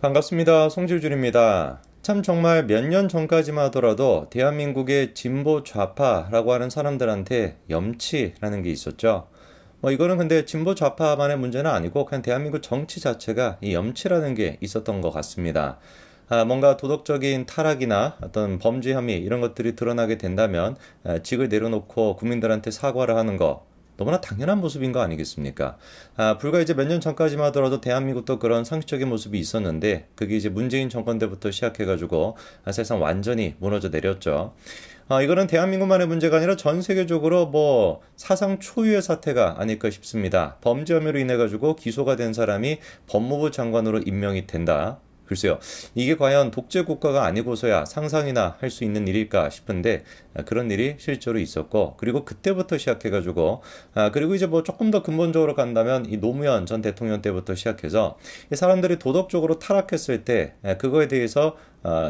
반갑습니다. 송질줄입니다. 참 정말 몇 년 전까지만 하더라도 대한민국의 진보 좌파라고 하는 사람들한테 염치라는 게 있었죠. 이거는 근데 진보 좌파만의 문제는 아니고 그냥 대한민국 정치 자체가 이 염치라는 게 있었던 것 같습니다. 뭔가 도덕적인 타락이나 어떤 범죄 혐의 이런 것들이 드러나게 된다면 직을 내려놓고 국민들한테 사과를 하는 거 너무나 당연한 모습인 거 아니겠습니까? 불과 이제 몇 년 전까지만 하더라도 대한민국도 그런 상식적인 모습이 있었는데 그게 이제 문재인 정권 때부터 시작해가지고 사실상 완전히 무너져 내렸죠. 이거는 대한민국만의 문제가 아니라 전 세계적으로 뭐 사상 초유의 사태가 아닐까 싶습니다. 범죄 혐의로 인해 가지고 기소가 된 사람이 법무부 장관으로 임명이 된다. 글쎄요, 이게 과연 독재 국가가 아니고서야 상상이나 할 수 있는 일일까 싶은데 그런 일이 실제로 있었고, 그리고 그때부터 시작해가지고 그리고 이제 뭐 조금 더 근본적으로 간다면 이 노무현 전 대통령 때부터 시작해서 이 사람들이 도덕적으로 타락했을 때 그거에 대해서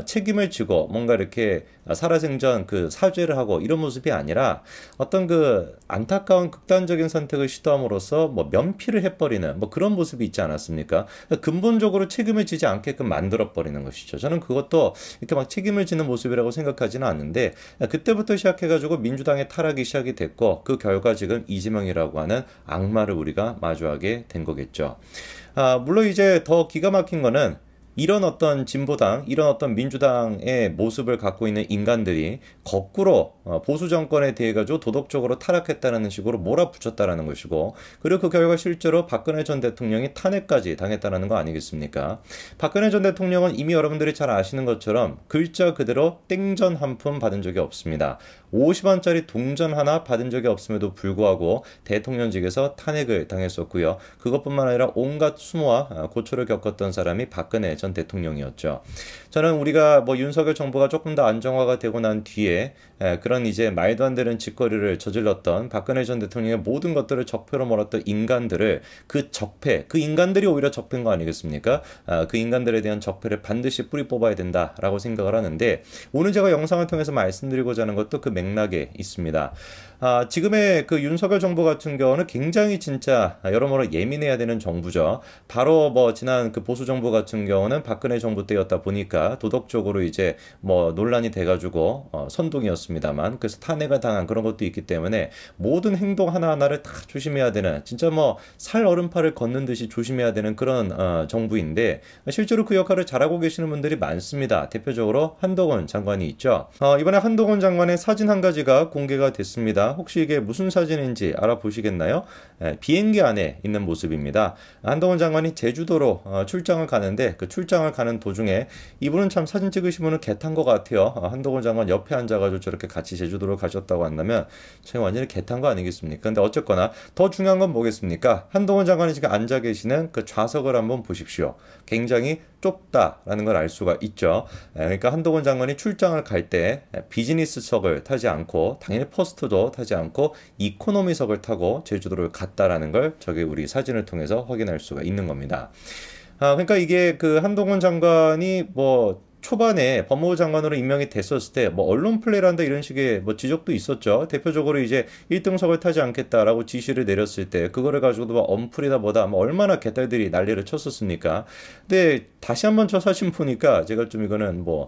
책임을 지고 뭔가 이렇게 살아생전 그 사죄를 하고 이런 모습이 아니라 어떤 그 안타까운 극단적인 선택을 시도함으로써 뭐 면피를 해버리는 뭐 그런 모습이 있지 않았습니까? 근본적으로 책임을 지지 않게끔 만들어버리는 것이죠. 저는 그것도 이렇게 막 책임을 지는 모습이라고 생각하지는 않는데 그때부터 시작해가지고 민주당의 타락이 시작이 됐고 그 결과 지금 이재명이라고 하는 악마를 우리가 마주하게 된 거겠죠. 물론 이제 더 기가 막힌 거는 이런 어떤 진보당, 이런 어떤 민주당의 모습을 갖고 있는 인간들이 거꾸로 보수 정권에 대해 가지고 도덕적으로 타락했다는 식으로 몰아붙였다는 것이고, 그리고 그 결과 실제로 박근혜 전 대통령이 탄핵까지 당했다는 거 아니겠습니까? 박근혜 전 대통령은 이미 여러분들이 잘 아시는 것처럼 글자 그대로 땡전 한 푼 받은 적이 없습니다. 50원짜리 동전 하나 받은 적이 없음에도 불구하고 대통령직에서 탄핵을 당했었고요. 그것뿐만 아니라 온갖 수모와 고초를 겪었던 사람이 박근혜 전 대통령이었죠. 저는 우리가 뭐 윤석열 정부가 조금 더 안정화가 되고 난 뒤에 그런 이제 말도 안 되는 짓거리를 저질렀던 박근혜 전 대통령의 모든 것들을 적폐로 몰았던 인간들을 그 적폐, 그 인간들이 오히려 적폐인 거 아니겠습니까? 그 인간들에 대한 적폐를 반드시 뿌리 뽑아야 된다라고 생각을 하는데, 오늘 제가 영상을 통해서 말씀드리고자 하는 것도 그 맥락에 있습니다. 지금의 그 윤석열 정부 같은 경우는 굉장히 진짜 여러모로 예민해야 되는 정부죠. 바로 뭐 지난 그 보수 정부 같은 경우는 박근혜 정부 때였다 보니까 도덕적으로 이제 뭐 논란이 돼가지고 선동이었습니다만, 그래서 탄핵을 당한 그런 것도 있기 때문에 모든 행동 하나하나를 다 조심해야 되는, 진짜 뭐 살 얼음팔을 걷는 듯이 조심해야 되는 그런 정부인데, 실제로 그 역할을 잘하고 계시는 분들이 많습니다. 대표적으로 한동훈 장관이 있죠. 이번에 한동훈 장관의 사진 한 가지가 공개가 됐습니다. 혹시 이게 무슨 사진인지 알아보시겠나요? 비행기 안에 있는 모습입니다. 한동훈 장관이 제주도로 출장을 가는데, 그 출장을 가는 도중에 이분은 참 사진 찍으신 분은 개 탄 것 같아요. 한동훈 장관 옆에 앉아가지고 저렇게 같이 제주도를 가셨다고 한다면 제가 완전히 개 탄 거 아니겠습니까? 근데 어쨌거나 더 중요한 건 뭐겠습니까? 한동훈 장관이 지금 앉아 계시는 그 좌석을 한번 보십시오. 굉장히 좁다라는 걸 알 수가 있죠. 그러니까 한동훈 장관이 출장을 갈 때 비즈니스석을 타지 않고, 당연히 퍼스트도 타지 않고 이코노미석을 타고 제주도를 갔다라는 걸 저기 우리 사진을 통해서 확인할 수가 있는 겁니다. 그러니까 이게 그 한동훈 장관이 뭐 초반에 법무부 장관으로 임명이 됐었을 때 뭐 언론 플레이란다 이런 식의 뭐 지적도 있었죠. 대표적으로 이제 1등석을 타지 않겠다라고 지시를 내렸을 때 그거를 가지고도 막 언플이다 뭐다 뭐 얼마나 개딸들이 난리를 쳤었습니까? 근데 다시 한번 저 사진 보니까 제가 좀 이거는 뭐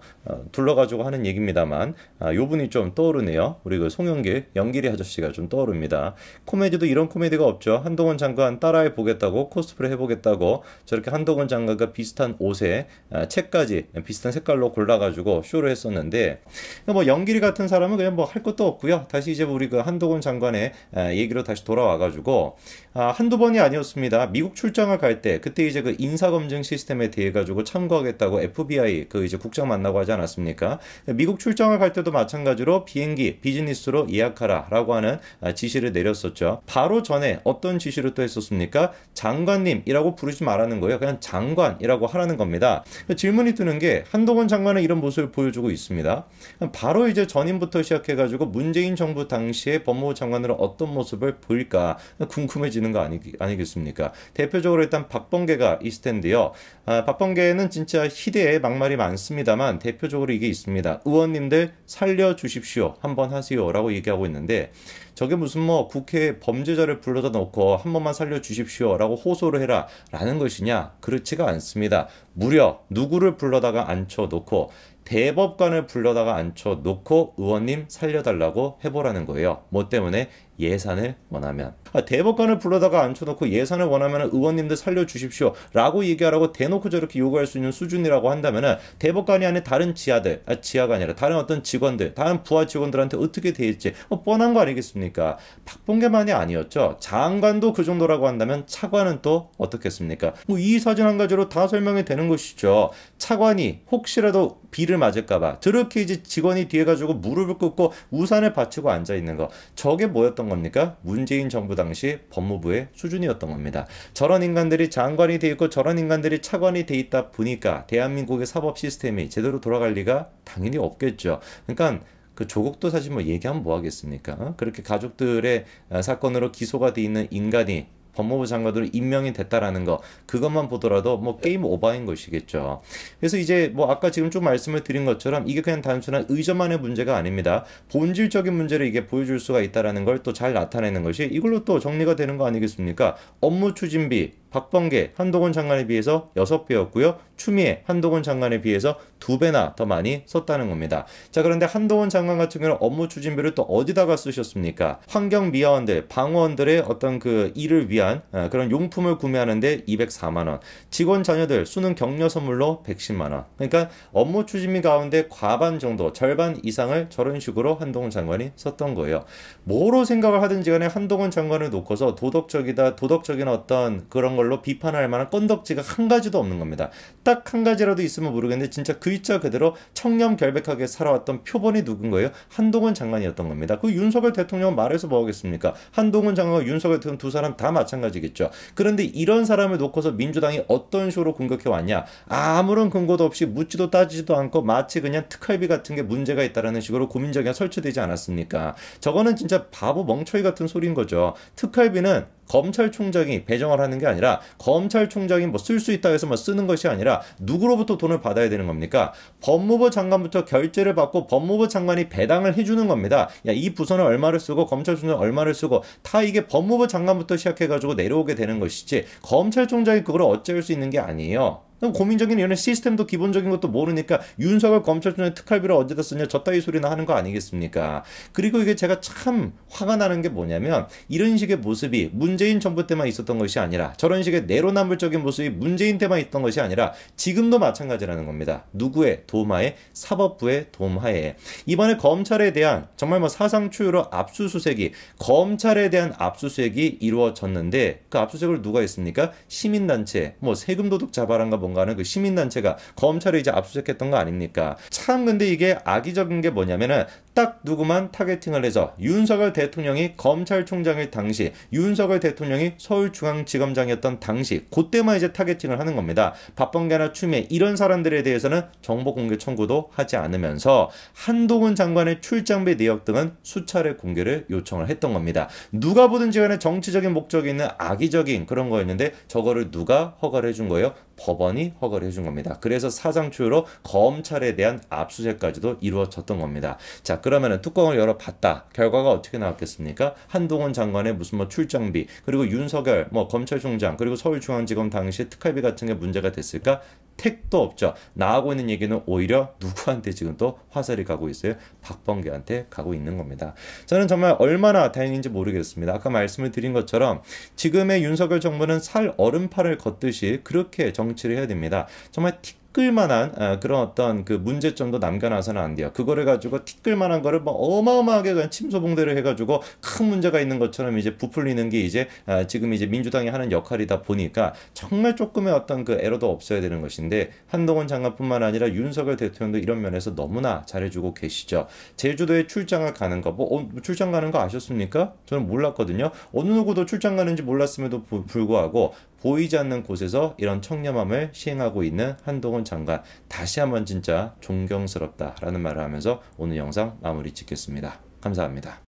둘러가지고 하는 얘기입니다만 요 분이 좀 떠오르네요. 우리 그 송영길, 연길이 아저씨가 좀 떠오릅니다. 코미디도 이런 코미디가 없죠. 한동훈 장관 따라해 보겠다고, 코스프레 해보겠다고 저렇게 한동훈 장관과 비슷한 옷에 책까지 비슷한 색깔로 골라가지고 쇼를 했었는데, 뭐 연길이 같은 사람은 그냥 뭐 할 것도 없고요. 다시 이제 우리 그 한동훈 장관의 얘기로 다시 돌아와가지고 한두 번이 아니었습니다. 미국 출장을 갈 때 그때 이제 그 인사검증 시스템에 대해 가지고 참고하겠다고 FBI 그 이제 국장 만나고 하지 않았습니까? 미국 출장을 갈 때도 마찬가지로 비행기 비즈니스로 예약하라라고 하는 지시를 내렸었죠. 바로 전에 어떤 지시를 또 했었습니까? 장관님이라고 부르지 말라는 거예요. 그냥 장관이라고 하라는 겁니다. 질문이 드는 게, 한동훈 장관은 이런 모습을 보여주고 있습니다. 바로 이제 전임부터 시작해가지고 문재인 정부 당시에 법무부 장관으로 어떤 모습을 보일까 궁금해지는 거 아니겠습니까? 대표적으로 일단 박범계가 있을 텐데요. 박범계는 진짜 희대의 막말이 많습니다만 대표적으로 이게 있습니다. 의원님들 살려주십시오. 한번 하세요. 라고 얘기하고 있는데, 저게 무슨 뭐 국회에 범죄자를 불러다 놓고 한 번만 살려주십시오 라고 호소를 해라 라는 것이냐? 그렇지가 않습니다. 무려 누구를 불러다가 앉혀놓고 대법관을 불러다가 앉혀놓고 의원님 살려달라고 해보라는 거예요. 뭐 때문에? 예산을 원하면. 대법관을 불러다가 앉혀놓고 예산을 원하면 의원님들 살려주십시오 라고 얘기하라고 대놓고 저렇게 요구할 수 있는 수준이라고 한다면 대법관이 아닌 다른 지하가 아니라 다른 어떤 직원들, 다른 부하 직원들한테 어떻게 돼 있지? 뻔한 거 아니겠습니까? 박범계만이 아니었죠. 장관도 그 정도라고 한다면 차관은 또 어떻겠습니까? 뭐 이 사진 한 가지로 다 설명이 되는 것이죠. 차관이 혹시라도 비를 맞을까봐 저렇게 이제 직원이 뒤에 가지고 무릎을 꿇고 우산을 받치고 앉아 있는 거, 저게 뭐였던 겁니까? 문재인 정부 당시 법무부의 수준이었던 겁니다. 저런 인간들이 장관이 돼 있고 저런 인간들이 차관이 돼 있다 보니까 대한민국의 사법 시스템이 제대로 돌아갈 리가 당연히 없겠죠. 그러니까 그 조국도 사실 뭐 얘기하면 뭐 하겠습니까? 그렇게 가족들의 사건으로 기소가 돼 있는 인간이 법무부 장관으로 임명이 됐다라는 거, 그것만 보더라도 뭐 게임 오버인 것이겠죠. 그래서 이제 뭐 아까 지금 좀 말씀을 드린 것처럼 이게 그냥 단순한 의전만의 문제가 아닙니다. 본질적인 문제를 이게 보여줄 수가 있다라는 걸 또 잘 나타내는 것이 이걸로 또 정리가 되는 거 아니겠습니까? 업무 추진비 박범계, 한동훈 장관에 비해서 6배였고요. 추미애, 한동훈 장관에 비해서 2배나 더 많이 썼다는 겁니다. 자, 그런데 한동훈 장관 같은 경우는 업무 추진비를 또 어디다가 쓰셨습니까? 환경미화원들, 방어원들의 어떤 그 일을 위한 그런 용품을 구매하는데 204만 원, 직원 자녀들 수능 격려 선물로 110만 원. 그러니까 업무 추진비 가운데 과반 정도, 절반 이상을 저런 식으로 한동훈 장관이 썼던 거예요. 뭐로 생각을 하든지 간에 한동훈 장관을 놓고서 도덕적이다, 도덕적인 어떤 그런 걸로 비판할 만한 건덕지가 한 가지도 없는 겁니다. 딱 한 가지라도 있으면 모르겠는데 진짜 글자 그대로 청렴결백하게 살아왔던 표본이 누군 거예요? 한동훈 장관이었던 겁니다. 그 윤석열 대통령은 말해서 뭐 하겠습니까? 한동훈 장관과 윤석열 대통령 두 사람 다 마찬가지겠죠. 그런데 이런 사람을 놓고서 민주당이 어떤 식으로 공격해 왔냐? 아무런 근거도 없이 묻지도 따지지도 않고 마치 그냥 특활비 같은 게 문제가 있다라는 식으로 고민정의가 설치되지 않았습니까? 저거는 진짜 바보 멍청이 같은 소리인 거죠. 특활비는 검찰총장이 배정을 하는 게 아니라 검찰총장이 뭐 쓸 수 있다 해서 뭐 쓰는 것이 아니라 누구로부터 돈을 받아야 되는 겁니까? 법무부 장관부터 결제를 받고 법무부 장관이 배당을 해주는 겁니다. 야, 이 부서는 얼마를 쓰고 검찰총장 얼마를 쓰고 다 이게 법무부 장관부터 시작해가지고 내려오게 되는 것이지 검찰총장이 그걸 어찌할 수 있는 게 아니에요. 고민적인 이런 시스템도 기본적인 것도 모르니까 윤석열 검찰총장 특활비를 어디다 쓰냐 저따위 소리나 하는 거 아니겠습니까? 그리고 이게 제가 참 화가 나는 게 뭐냐면 이런 식의 모습이 문재인 정부 때만 있었던 것이 아니라 저런 식의 내로남불적인 모습이 문재인 때만 있던 것이 아니라 지금도 마찬가지라는 겁니다. 누구의 도움하에? 사법부의 도움하에. 이번에 검찰에 대한 정말 뭐 사상 초유로 압수수색이 검찰에 대한 압수수색이 이루어졌는데 그 압수수색을 누가 했습니까? 시민단체 뭐 세금도둑 잡아란가 뭔가 하는 그 시민단체가 검찰에 이제 압수수색했던 거 아닙니까? 참 근데 이게 악의적인 게 뭐냐면은 딱 누구만 타겟팅을 해서 윤석열 대통령이 검찰총장일 당시, 윤석열 대통령이 서울중앙지검장이었던 당시 그때만 이제 타겟팅을 하는 겁니다. 박범계나 추미애 이런 사람들에 대해서는 정보공개 청구도 하지 않으면서 한동훈 장관의 출장비 내역 등은 수차례 공개를 요청을 했던 겁니다. 누가 보든지 간에 정치적인 목적이 있는 악의적인 그런 거였는데 저거를 누가 허가를 해준 거예요? 법원이 허가를 해준 겁니다. 그래서 사상 초유로 검찰에 대한 압수수색까지도 이루어졌던 겁니다. 자, 그러면은 뚜껑을 열어봤다. 결과가 어떻게 나왔겠습니까? 한동훈 장관의 무슨 뭐 출장비, 그리고 윤석열 뭐 검찰총장, 그리고 서울중앙지검 당시 특활비 같은 게 문제가 됐을까? 택도 없죠. 나오고 있는 얘기는 오히려 누구한테 지금 또 화살이 가고 있어요? 박범계한테 가고 있는 겁니다. 저는 정말 얼마나 다행인지 모르겠습니다. 아까 말씀을 드린 것처럼 지금의 윤석열 정부는 살 얼음판을 걷듯이 그렇게 정치를 해야 됩니다. 정말 티끌만한 그런 어떤 그 문제점도 남겨놔서는 안 돼요. 그거를 가지고 티끌만한 거를 뭐 어마어마하게 그냥 침소봉대를 해가지고 큰 문제가 있는 것처럼 이제 부풀리는 게 이제 지금 이제 민주당이 하는 역할이다 보니까 정말 조금의 어떤 그 에러도 없어야 되는 것인데 한동훈 장관뿐만 아니라 윤석열 대통령도 이런 면에서 너무나 잘해주고 계시죠. 제주도에 출장을 가는 거, 출장 가는 거 아셨습니까? 저는 몰랐거든요. 어느 누구도 출장 가는지 몰랐음에도 불구하고 보이지 않는 곳에서 이런 청렴함을 시행하고 있는 한동훈 장관, 다시 한번 진짜 존경스럽다라는 말을 하면서 오늘 영상 마무리 짓겠습니다. 감사합니다.